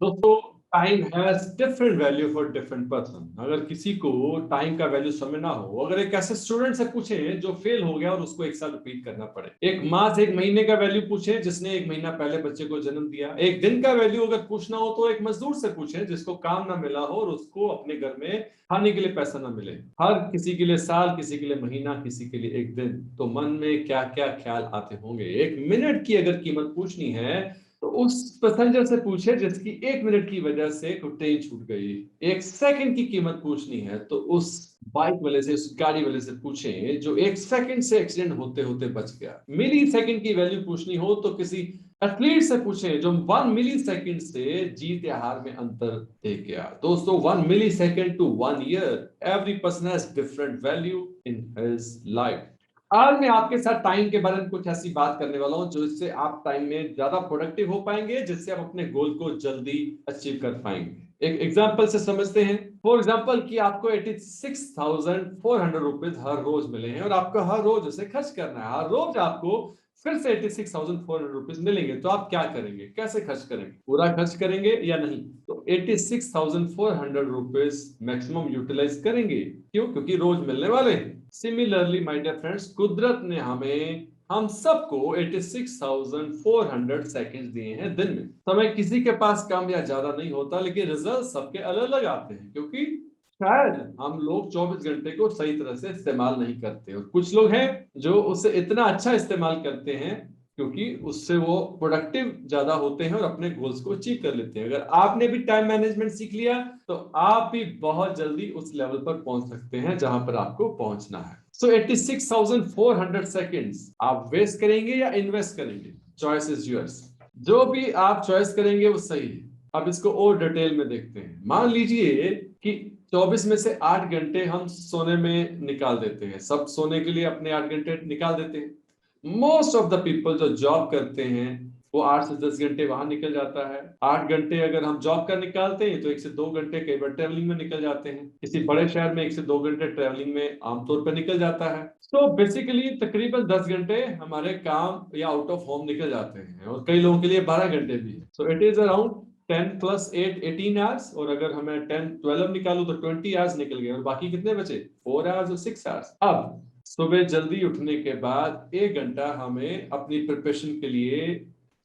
दोस्तों, time has different value for different person. अगर किसी को टाइम का वैल्यू समझ ना हो, अगर एक ऐसे स्टूडेंट से पूछे जो फेल हो गया और उसको एक साल रिपीट करना पड़े, एक माह से एक महीने का वैल्यू पूछे जिसने एक महीना पहले बच्चे को जन्म दिया, एक दिन का वैल्यू अगर पूछना हो तो एक मजदूर से पूछे जिसको काम ना मिला हो और उसको अपने घर में खाने के लिए पैसा ना मिले। हर किसी के लिए साल, किसी के लिए महीना, किसी के लिए एक दिन। तो मन में क्या क्या ख्याल आते होंगे। एक मिनट की अगर कीमत पूछनी है तो उस पैसेंजर से पूछे जिसकी एक मिनट की वजह से ट्रेन छूट गई। एक सेकंड की कीमत पूछनी है तो उस बाइक वाले से, उस गाड़ी वाले से पूछे जो एक सेकंड से एक्सीडेंट होते होते बच गया। मिली सेकंड की वैल्यू पूछनी हो तो किसी एथलीट से पूछे जो 1 मिली सेकंड से जीत या हार में अंतर देख गया। दोस्तों, 1 millisecond to 1 year, every person has different value in his life. आज मैं आपके साथ टाइम के बारे में कुछ ऐसी बात करने वाला हूं जो इससे आप टाइम में ज्यादा प्रोडक्टिव हो पाएंगे, जिससे आप अपने गोल को जल्दी अचीव कर पाएंगे। एक एग्जांपल से समझते हैं। फॉर एग्जांपल कि आपको 86,400 रुपीज हर रोज मिले हैं और आपको हर रोज उसे खर्च करना है। हर रोज आपको फिर से 86,400 रुपीज मिलेंगे, तो आप क्या करेंगे, कैसे खर्च करेंगे, पूरा खर्च करेंगे या नहीं? तो 86,400 रुपीज मैक्सिमम यूटिलाइज करेंगे। क्यों? क्योंकि रोज मिलने वाले हैं। सिमिलरली माय डियर फ्रेंड्स, कुदरत ने हम सबको 86,400 सेकंड्स दिए हैं दिन में। समय किसी के पास कम या ज्यादा नहीं होता, लेकिन रिजल्ट सबके अलग अलग आते हैं, क्योंकि शायद हम लोग 24 घंटे को सही तरह से इस्तेमाल नहीं करते और कुछ लोग हैं जो उसे इतना अच्छा इस्तेमाल करते हैं क्योंकि उससे वो प्रोडक्टिव ज्यादा होते हैं और अपने गोल्स को अचीव कर लेते हैं। अगर आपने भी टाइम मैनेजमेंट सीख लिया तो आप भी बहुत जल्दी उस लेवल पर पहुंच सकते हैं जहां पर आपको पहुंचना है। सो 86,400 सेकेंड्स आप वेस्ट करेंगे या इन्वेस्ट करेंगे? Choice is yours. जो भी आप चॉइस करेंगे वो सही है। अब इसको और डिटेल में देखते हैं। मान लीजिए कि 24 में से 8 घंटे हम सोने में निकाल देते हैं। सब सोने के लिए अपने 8 घंटे निकाल देते हैं। मोस्ट ऑफ द पीपल जो जॉब करते हैं वो 8 से 10 घंटे वहां निकल जाता है। 8 घंटे अगर हम जॉब का निकालते हैं तो 1 से 2 घंटे कई बार ट्रेवलिंग में निकल जाते हैं। किसी बड़े शहर में 1 से 2 घंटे ट्रेवलिंग में आमतौर पर निकल जाता है। तो बेसिकली तकरीबन 10 घंटे हमारे काम या आउट ऑफ होम निकल जाते हैं और कई लोगों के लिए 12 घंटे भी है। So it is around 10 plus 8 18 hours. और अगर हमें 10 12 निकालू तो 20 आवर्स निकल गए और बाकी कितने बचे? 4 आवर्स और 6 आवर्स। अब सुबह जल्दी उठने के बाद 1 घंटा हमें अपनी प्रिपरेशन के लिए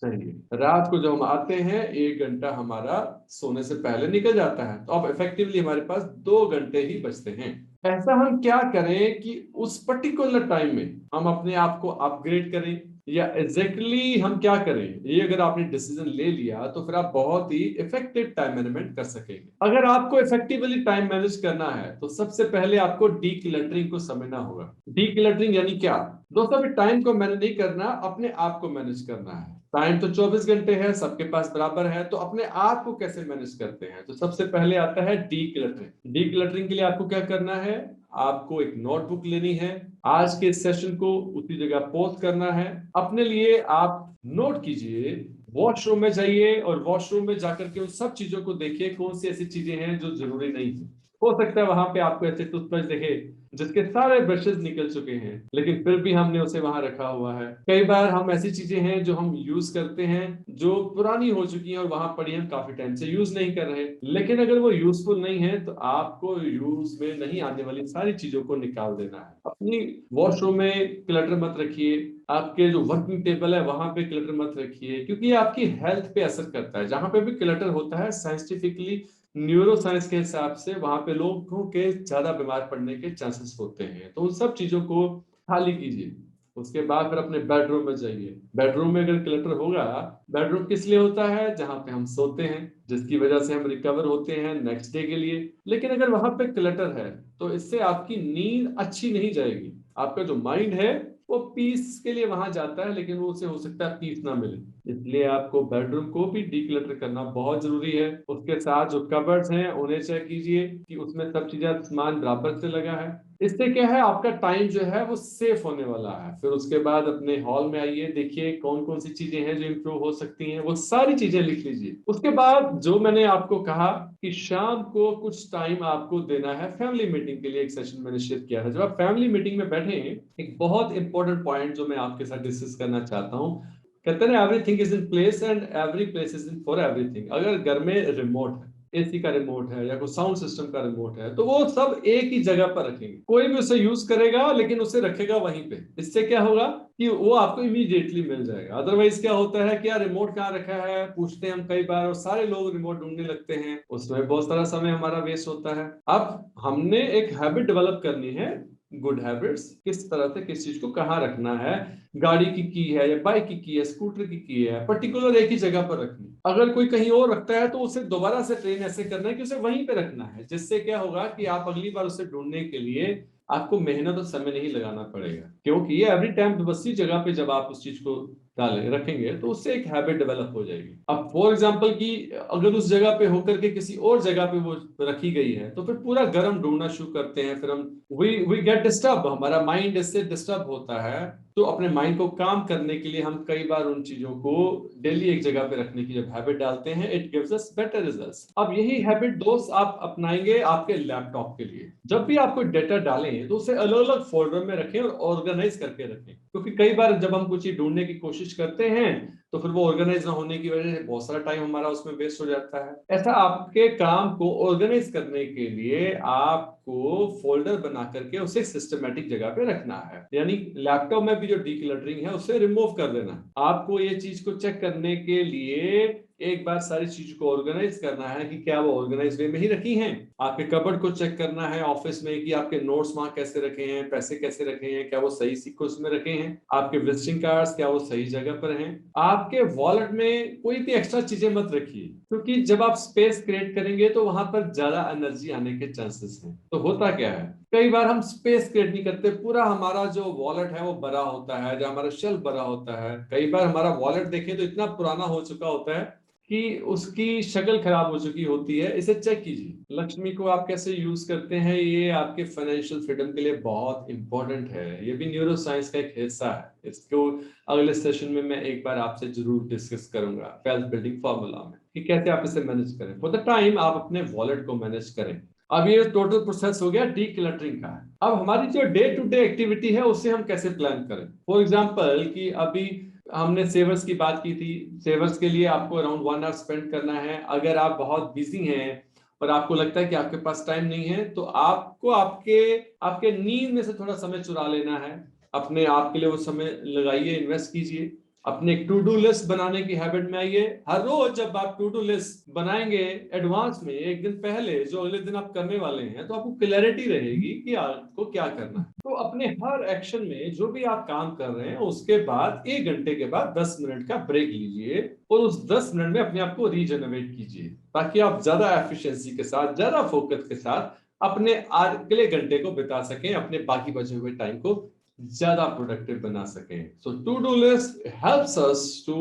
चाहिए। रात को जब हम आते हैं 1 घंटा हमारा सोने से पहले निकल जाता है। तो अब इफेक्टिवली हमारे पास 2 घंटे ही बचते हैं। ऐसा हम क्या करें कि उस पर्टिकुलर टाइम में हम अपने आप को अपग्रेड करें, या एग्जैक्टली हम क्या करें? ये अगर आपने डिसीजन ले लिया तो फिर आप बहुत ही इफेक्टिव टाइम मैनेजमेंट कर सकेंगे। अगर आपको इफेक्टिवली टाइम मैनेज करना है तो सबसे पहले आपको डीक्लटरिंग को समझना होगा। डीक्लटरिंग यानी क्या? दोस्तों, अभी टाइम को मैनेज नहीं करना, अपने आप को मैनेज करना है। टाइम तो 24 घंटे है, सबके पास बराबर है, तो अपने आप को कैसे मैनेज करते हैं? तो सबसे पहले आता है डीक्लटरिंग। डीक्लटरिंग के लिए आपको क्या करना है? आपको एक नोटबुक लेनी है। आज के सेशन को उसी जगह पोस्ट करना है। अपने लिए आप नोट कीजिए, वॉशरूम में जाइए और वॉशरूम में जाकर के उन सब चीजों को देखिए कौन सी ऐसी चीजें हैं जो जरूरी नहीं है। हो सकता है वहां पे आपको ऐसे टूथब्रश दिखे जिसके सारे ब्रशेस निकल चुके हैं, लेकिन फिर भी हमने उसे वहां रखा हुआ है। कई बार हम ऐसी चीजें हैं जो हम यूज करते हैं जो पुरानी हो चुकी हैं और वहां पड़ी हैं, काफी टाइम से यूज नहीं कर रहे। लेकिन अगर वो यूजफुल नहीं है तो आपको यूज में नहीं आने वाली सारी चीजों को निकाल देना है। अपनी वॉशरूम में क्लटर मत रखिए। आपके जो वर्किंग टेबल है वहां पे क्लटर मत रखिए, क्योंकि ये आपकी हेल्थ पे असर करता है। जहां पे भी क्लटर होता है, साइंटिफिकली न्यूरो साइंस के हिसाब से वहां पे लोगों के ज्यादा बीमार पड़ने के चांसेस होते हैं। तो उन सब चीजों को खाली कीजिए। उसके बाद फिर अपने बेडरूम में जाइए। बेडरूम में अगर क्लटर होगा, बेडरूम किस लिए होता है? जहां पे हम सोते हैं, जिसकी वजह से हम रिकवर होते हैं नेक्स्ट डे के लिए। लेकिन अगर वहां पे क्लटर है तो इससे आपकी नींद अच्छी नहीं जाएगी। आपका जो माइंड है वो पीस के लिए वहां जाता है, लेकिन वो उसे हो सकता है पीस ना मिले। इसलिए आपको बेडरूम को भी डीक्लटर करना बहुत जरूरी है। उसके साथ जो कबर्ड्स हैं उन्हें चेक कीजिए कि उसमें सब चीजें सामान बराबर से लगा है। इससे क्या है, आपका टाइम जो है वो सेफ होने वाला है। फिर उसके बाद अपने हॉल में आइए, देखिए कौन कौन सी चीजें हैं जो इंप्रूव हो सकती हैं, वो सारी चीजें लिख लीजिए। उसके बाद जो मैंने आपको कहा कि शाम को कुछ टाइम आपको देना है फैमिली मीटिंग के लिए, एक सेशन मैंने शेयर किया है। जब आप फैमिली मीटिंग में बैठे, एक बहुत इंपॉर्टेंट पॉइंट जो मैं आपके साथ डिस्कस करना चाहता हूँ, कहते हैं ना everything is in place and every place is in for everything. अगर घर में रिमोट है, एसी का रिमोट है या कोई साउंड सिस्टम का रिमोट है, तो वो सब एक ही जगह पर रखेंगे। कोई भी उसे यूज करेगा लेकिन उसे रखेगा वहीं पे। इससे क्या होगा कि वो आपको इमीडिएटली मिल जाएगा। अदरवाइज क्या होता है कि यार रिमोट कहाँ रखा है पूछते हैं हम कई बार, और सारे लोग रिमोट ढूंढने लगते हैं, उसमें बहुत सारा समय हमारा वेस्ट होता है। अब हमने एक हैबिट डेवलप करनी है, गुड हैबिट्स, किस तरह से किस चीज को कहाँ रखना है। गाड़ी की है या बाइक की है, स्कूटर की है, पर्टिकुलर एक ही जगह पर रखनी। अगर कोई कहीं और रखता है तो उसे दोबारा से ट्रेन ऐसे करना है कि उसे वहीं पे रखना है, जिससे क्या होगा कि आप अगली बार उसे ढूंढने के लिए आपको मेहनत और समय नहीं लगाना पड़ेगा, क्योंकि ये एवरी टाइम उसी जगह पे जब आप उस चीज को डालें रखेंगे तो उससे एक हैबिट डेवलप हो जाएगी। अब फॉर एग्जांपल कि अगर उस जगह पे होकर के किसी और जगह पे वो रखी गई है तो फिर पूरा घर हम ढूंढना शुरू करते हैं, फिर हम वी गेट डिस्टर्ब, हमारा माइंड इससे डिस्टर्ब होता है। तो अपने माइंड को काम करने के लिए हम कई बार उन चीजों को डेली एक जगह पे रखने की जब हैबिट डालते हैं, it gives us better results. अब यही हैबिट दोस्त आप अपनाएंगे आपके लैपटॉप के लिए। जब भी आप कोई डेटा डालें तो उसे अलग अलग फोल्डर में रखें और ऑर्गेनाइज करके रखें, क्योंकि कई बार जब हम कुछ चीज ढूंढने की कोशिश करते हैं तो फिर वो ऑर्गेनाइज ना होने की वजह से बहुत सारा टाइम हमारा उसमें वेस्ट हो जाता है। ऐसा आपके काम को ऑर्गेनाइज करने के लिए आपको फोल्डर बना करके उसे सिस्टमेटिक जगह पे रखना है। यानी लैपटॉप में भी जो डीक्लटरिंग है उसे रिमूव कर देना। आपको ये चीज को चेक करने के लिए एक बार सारी चीज को ऑर्गेनाइज करना है कि क्या वो ऑर्गेनाइज वे में ही रखी हैं। आपके कबर्ड को चेक करना है ऑफिस में कि आपके नोट्स वहां कैसे रखे हैं, पैसे कैसे रखे हैं, क्या वो सही सीक्वेंस में रखे हैं, आपके विजिटिंग कार्ड्स क्या वो सही जगह पर हैं। आपके वॉलेट में कोई भी एक्स्ट्रा चीजें मत रखिए, क्योंकि जब आप स्पेस क्रिएट करेंगे तो वहां पर ज्यादा एनर्जी आने के चांसेस हैं। तो होता क्या है, कई बार हम स्पेस क्रिएट नहीं करते, पूरा हमारा जो वॉलेट है वो भरा होता है, जो हमारा शेल्फ भरा होता है। कई बार हमारा वॉलेट देखें तो इतना पुराना हो चुका होता है कि उसकी शक्ल खराब हो चुकी होती है। इसे चेक कीजिए। लक्ष्मी को आप कैसे यूज करते हैं, ये आपके फाइनेंशियल फ्रीडम के लिए बहुत इंपॉर्टेंट है। ये भी न्यूरो साइंस का एक हिस्सा है। इसको अगले सेशन में मैं एक बार आपसे जरूर डिस्कस करूंगा वेल्थ बिल्डिंग फॉर्मूला में, कि कैसे आप इसे मैनेज करें। फॉर द टाइम आप अपने वॉलेट को मैनेज करें। अब ये टोटल प्रोसेस हो गया डीक्लटरिंग का। अब हमारी जो डे टू डे एक्टिविटी है उसे हम कैसे प्लान करें। फॉर एग्जांपल कि अभी हमने सेवर्स की बात की थी। सेवर्स के लिए आपको अराउंड 1 आवर स्पेंड करना है। अगर आप बहुत बिजी हैं और आपको लगता है कि आपके पास टाइम नहीं है, तो आपको आपके आपके नींद में से थोड़ा समय चुरा लेना है। अपने आप के लिए वो समय लगाइए, इन्वेस्ट कीजिए। अपने एक टू डू लिस्ट बनाने की हैबिट में आइए। हर रोज जब आप टू डू लिस्ट बनाएंगे एडवांस में, एक दिन पहले, जो अगले दिन आप करने वाले हैं, तो आपको क्लैरिटी रहेगी कि आपको क्या करना है। तो अपने हर एक्शन में जो भी आप काम कर रहे हैं उसके बाद 1 घंटे के बाद 10 मिनट का ब्रेक लीजिए और उस 10 मिनट में अपने आप को रीजनरेट कीजिए, ताकि आप ज्यादा एफिशिएंसी के साथ, ज्यादा फोकस के साथ अपने अगले घंटे को बिता सकें, अपने बाकी बचे हुए टाइम को ज्यादा प्रोडक्टिव बना सकें। So to do list helps us to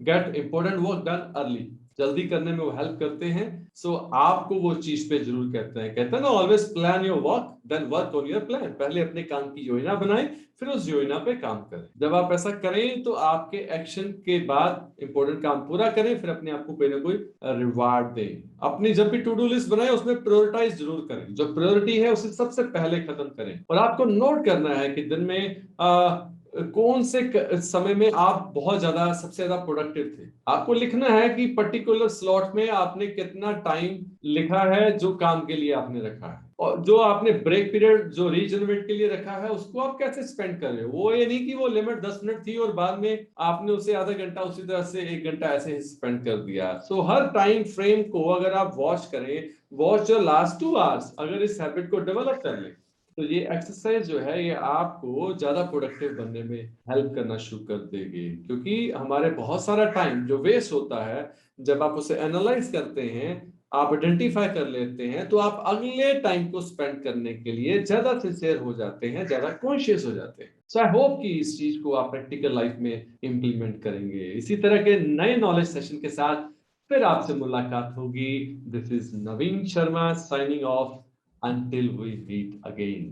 get important work done early. जल्दी करने में वो हेल्प करते हैं। सो आपको वो चीज पे जरूर कहते हैं ना, always plan your work then work on your plan. पहले अपने काम की योजना बनाएं, फिर उस योजना पे काम करें। जब आप ऐसा करें तो आपके एक्शन के बाद इंपॉर्टेंट काम पूरा करें, फिर अपने आप को कोई ना कोई रिवार्ड दें। अपनी जब भी टू डू लिस्ट बनाए उसमें प्रायोरिटाइज जरूर करें। जो प्रायोरिटी है उसे सबसे पहले खत्म करें। और आपको नोट करना है कि दिन में कौन से समय में आप बहुत ज्यादा सबसे ज्यादा प्रोडक्टिव थे। आपको लिखना है कि पर्टिकुलर स्लॉट में आपने कितना टाइम लिखा है जो काम के लिए आपने रखा है, और जो आपने ब्रेक पीरियड जो रीजनरेट के लिए रखा है उसको आप कैसे स्पेंड कर रहे हो। वो ये नहीं कि वो लिमिट 10 मिनट थी और बाद में आपने उसे आधा घंटा उसी तरह से 1 घंटा ऐसे ही स्पेंड कर दिया। सो हर टाइम फ्रेम को अगर आप वॉच करें, वॉच योर लास्ट 2 आवर्स, अगर इस हैबिट को डेवलप कर लें तो ये एक्सरसाइज जो है ये आपको ज्यादा प्रोडक्टिव बनने में हेल्प करना शुरू कर देगी। क्योंकि हमारे बहुत सारा टाइम जो वेस्ट होता है, जब आप उसे एनालाइज करते हैं, आप आइडेंटिफाई कर लेते हैं, तो आप अगले टाइम को स्पेंड करने के लिए ज्यादा सिंसियर हो जाते हैं, ज्यादा कॉन्शियस हो जाते हैं। सो आई होप कि इस चीज को आप प्रैक्टिकल लाइफ में इंप्लीमेंट करेंगे। इसी तरह के नए नॉलेज सेशन के साथ फिर आपसे मुलाकात होगी। This is Naveen Sharma signing off until we meet again.